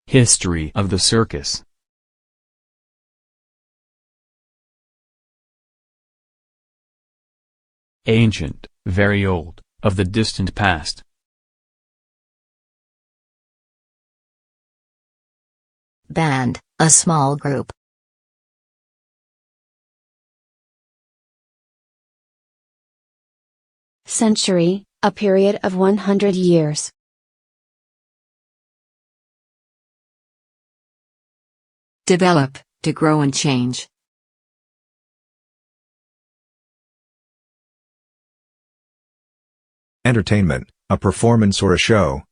History of the circus. Ancient, very old, of the distant past. Band, a small group. Century, a period of 100 years. Develop, to grow and change. Entertainment, a performance or a show.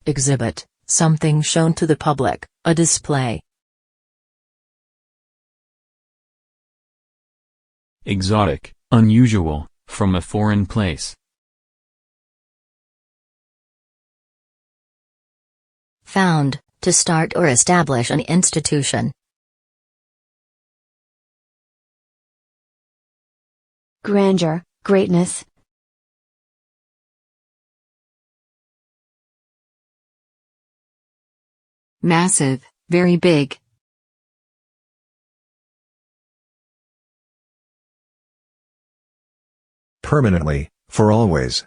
Exhibit, something shown to the public, a display. Exotic, unusual, from a foreign place. Found, to start or establish an institution. Grandeur, greatness. Massive, very big. Permanently, for always.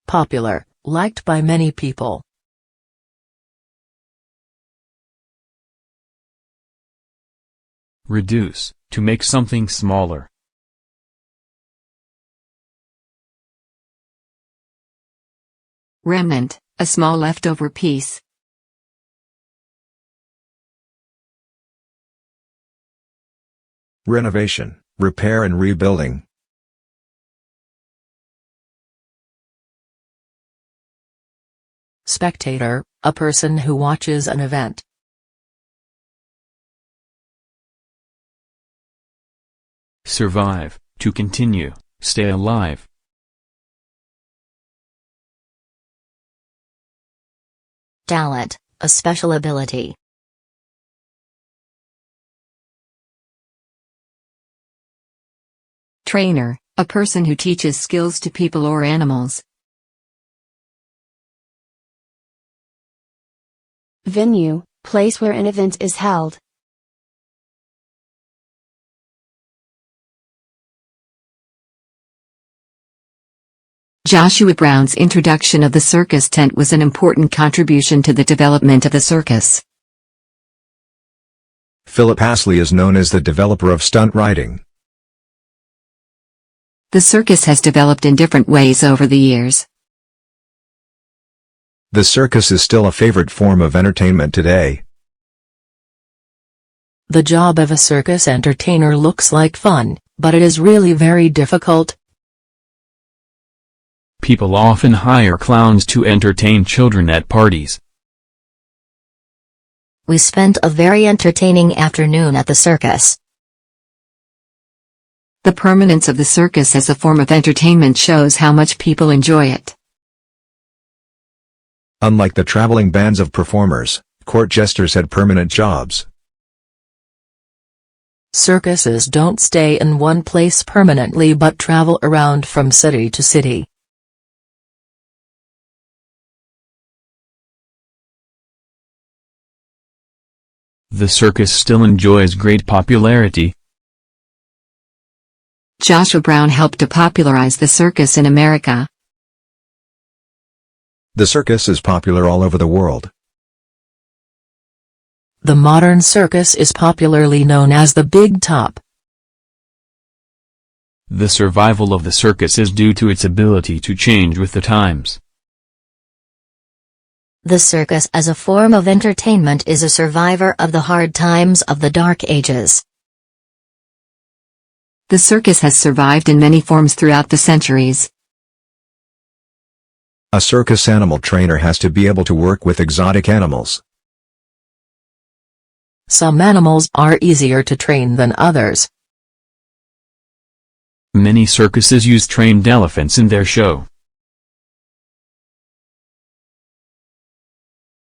Popular, liked by many people. Reduce, to make something smaller. Remnant, a small leftover piece. Renovation, repair and rebuilding. Spectator, a person who watches an event. Survive, to continue, stay alive. Talent, a special ability. Trainer, a person who teaches skills to people or animals. Venue, place where an event is held. Joshua Brown's introduction of the circus tent was an important contribution to the development of the circus. Philip Hasley is known as the developer of stunt riding. The circus has developed in different ways over the years. The circus is still a favorite form of entertainment today. The job of a circus entertainer looks like fun, but it is really very difficult. People often hire clowns to entertain children at parties. We spent a very entertaining afternoon at the circus. The permanence of the circus as a form of entertainment shows how much people enjoy it. Unlike the traveling bands of performers, court jesters had permanent jobs. Circuses don't stay in one place permanently but travel around from city to city. The circus still enjoys great popularity. Joshua Brown helped to popularize the circus in America. The circus is popular all over the world. The modern circus is popularly known as the Big Top. The survival of the circus is due to its ability to change with the times. The circus as a form of entertainment is a survivor of the hard times of the Dark Ages. The circus has survived in many forms throughout the centuries. A circus animal trainer has to be able to work with exotic animals. Some animals are easier to train than others. Many circuses use trained elephants in their show.